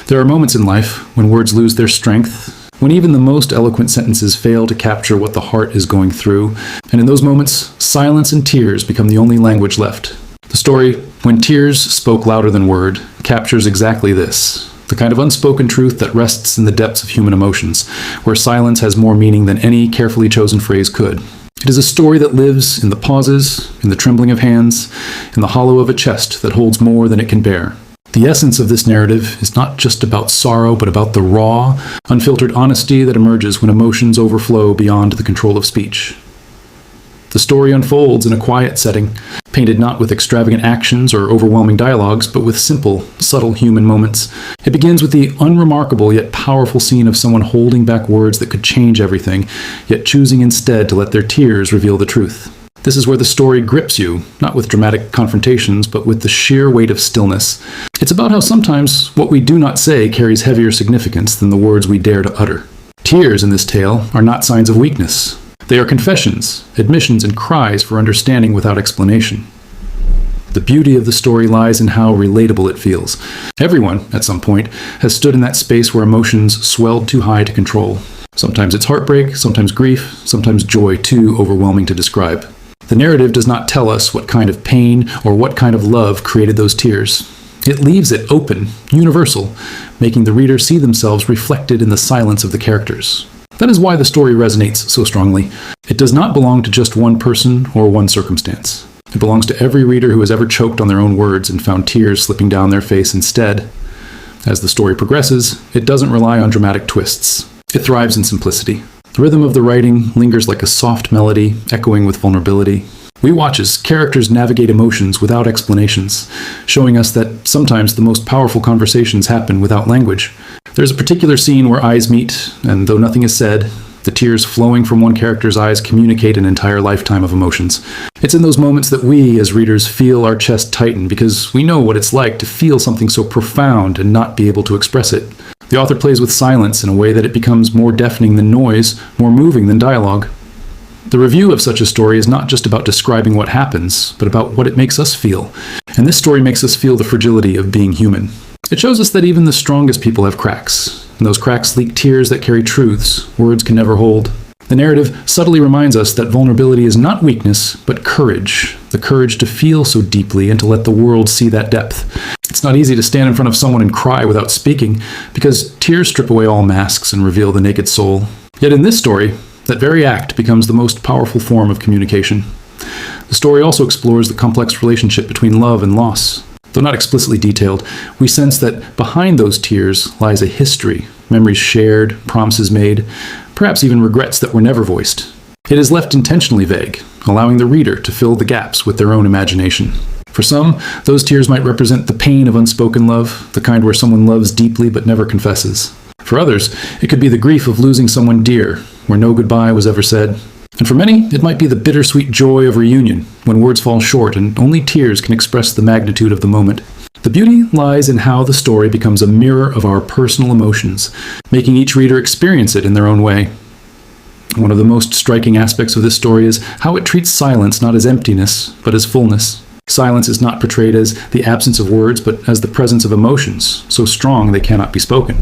There are moments in life when words lose their strength, when even the most eloquent sentences fail to capture what the heart is going through, and in those moments, silence and tears become the only language left. The story, When Tears Spoke Louder Than Word, captures exactly this. The kind of unspoken truth that rests in the depths of human emotions, where silence has more meaning than any carefully chosen phrase could. It is a story that lives in the pauses, in the trembling of hands, in the hollow of a chest that holds more than it can bear. The essence of this narrative is not just about sorrow, but about the raw, unfiltered honesty that emerges when emotions overflow beyond the control of speech. The story unfolds in a quiet setting, painted not with extravagant actions or overwhelming dialogues, but with simple, subtle human moments. It begins with the unremarkable yet powerful scene of someone holding back words that could change everything, yet choosing instead to let their tears reveal the truth. This is where the story grips you, not with dramatic confrontations, but with the sheer weight of stillness. It's about how sometimes what we do not say carries heavier significance than the words we dare to utter. Tears in this tale are not signs of weakness. They are confessions, admissions, and cries for understanding without explanation. The beauty of the story lies in how relatable it feels. Everyone, at some point, has stood in that space where emotions swelled too high to control. Sometimes it's heartbreak, sometimes grief, sometimes joy too overwhelming to describe. The narrative does not tell us what kind of pain or what kind of love created those tears. It leaves it open, universal, making the reader see themselves reflected in the silence of the characters. That is why the story resonates so strongly. It does not belong to just one person or one circumstance. It belongs to every reader who has ever choked on their own words and found tears slipping down their face instead. As the story progresses, it doesn't rely on dramatic twists. It thrives in simplicity. The rhythm of the writing lingers like a soft melody, echoing with vulnerability. We watch as characters navigate emotions without explanations, showing us that sometimes the most powerful conversations happen without language. There's a particular scene where eyes meet, and though nothing is said, the tears flowing from one character's eyes communicate an entire lifetime of emotions. It's in those moments that we, as readers, feel our chest tighten because we know what it's like to feel something so profound and not be able to express it. The author plays with silence in a way that it becomes more deafening than noise, more moving than dialogue. The review of such a story is not just about describing what happens, but about what it makes us feel. And this story makes us feel the fragility of being human. It shows us that even the strongest people have cracks, and those cracks leak tears that carry truths words can never hold. The narrative subtly reminds us that vulnerability is not weakness, but courage. The courage to feel so deeply and to let the world see that depth. It's not easy to stand in front of someone and cry without speaking, because tears strip away all masks and reveal the naked soul. Yet in this story, that very act becomes the most powerful form of communication. The story also explores the complex relationship between love and loss. Though not explicitly detailed, we sense that behind those tears lies a history, memories shared, promises made, perhaps even regrets that were never voiced. It is left intentionally vague, allowing the reader to fill the gaps with their own imagination. For some, those tears might represent the pain of unspoken love, the kind where someone loves deeply but never confesses. For others, it could be the grief of losing someone dear, where no goodbye was ever said. And for many, it might be the bittersweet joy of reunion, when words fall short and only tears can express the magnitude of the moment. The beauty lies in how the story becomes a mirror of our personal emotions, making each reader experience it in their own way. One of the most striking aspects of this story is how it treats silence not as emptiness, but as fullness. Silence is not portrayed as the absence of words, but as the presence of emotions, so strong they cannot be spoken.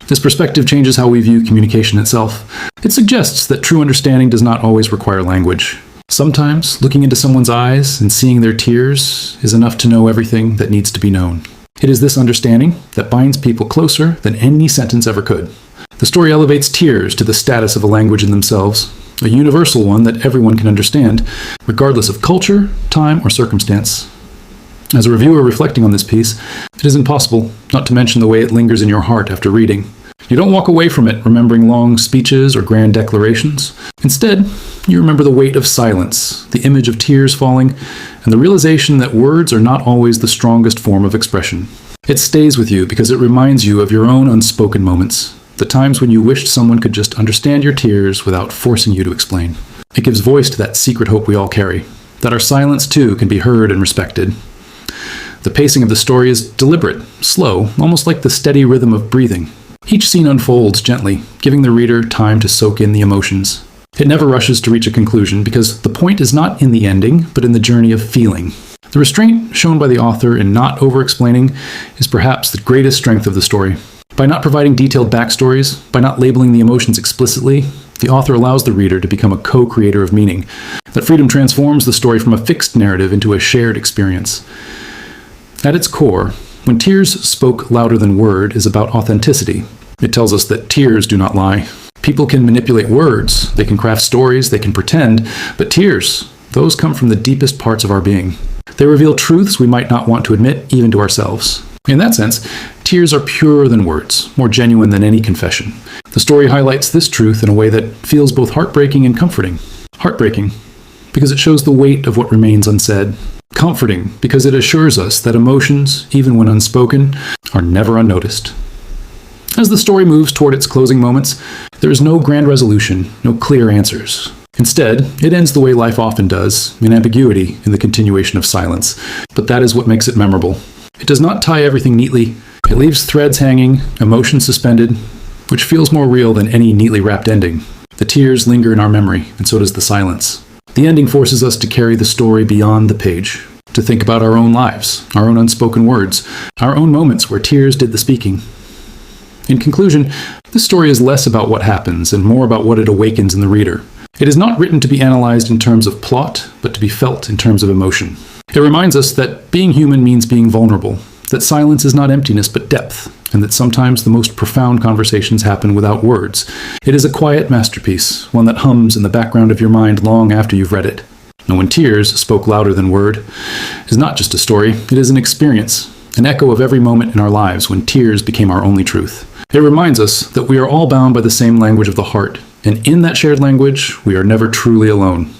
This perspective changes how we view communication itself. It suggests that true understanding does not always require language. Sometimes, looking into someone's eyes and seeing their tears is enough to know everything that needs to be known. It is this understanding that binds people closer than any sentence ever could. The story elevates tears to the status of a language in themselves, a universal one that everyone can understand, regardless of culture, time, or circumstance. As a reviewer reflecting on this piece, it is impossible not to mention the way it lingers in your heart after reading. You don't walk away from it remembering long speeches or grand declarations. Instead, you remember the weight of silence, the image of tears falling, and the realization that words are not always the strongest form of expression. It stays with you because it reminds you of your own unspoken moments, the times when you wished someone could just understand your tears without forcing you to explain. It gives voice to that secret hope we all carry, that our silence too can be heard and respected. The pacing of the story is deliberate, slow, almost like the steady rhythm of breathing. Each scene unfolds gently, giving the reader time to soak in the emotions. It never rushes to reach a conclusion because the point is not in the ending, but in the journey of feeling. The restraint shown by the author in not over-explaining is perhaps the greatest strength of the story. By not providing detailed backstories, by not labeling the emotions explicitly, the author allows the reader to become a co-creator of meaning. That freedom transforms the story from a fixed narrative into a shared experience. At its core, When Tears Spoke Louder Than Word is about authenticity. It tells us that tears do not lie. People can manipulate words, they can craft stories, they can pretend, but tears, those come from the deepest parts of our being. They reveal truths we might not want to admit, even to ourselves. In that sense, tears are purer than words, more genuine than any confession. The story highlights this truth in a way that feels both heartbreaking and comforting. Heartbreaking, because it shows the weight of what remains unsaid. Comforting, because it assures us that emotions, even when unspoken, are never unnoticed. As the story moves toward its closing moments, there is no grand resolution, no clear answers. Instead, it ends the way life often does, in ambiguity, in the continuation of silence. But that is what makes it memorable. It does not tie everything neatly. It leaves threads hanging, emotions suspended, which feels more real than any neatly wrapped ending. The tears linger in our memory, and so does the silence. The ending forces us to carry the story beyond the page, to think about our own lives, our own unspoken words, our own moments where tears did the speaking. In conclusion, this story is less about what happens and more about what it awakens in the reader. It is not written to be analyzed in terms of plot, but to be felt in terms of emotion. It reminds us that being human means being vulnerable, that silence is not emptiness but depth, and that sometimes the most profound conversations happen without words. It is a quiet masterpiece, one that hums in the background of your mind long after you've read it. And When Tears Spoke Louder Than Word is not just a story, it is an experience, an echo of every moment in our lives when tears became our only truth. It reminds us that we are all bound by the same language of the heart, and in that shared language, we are never truly alone.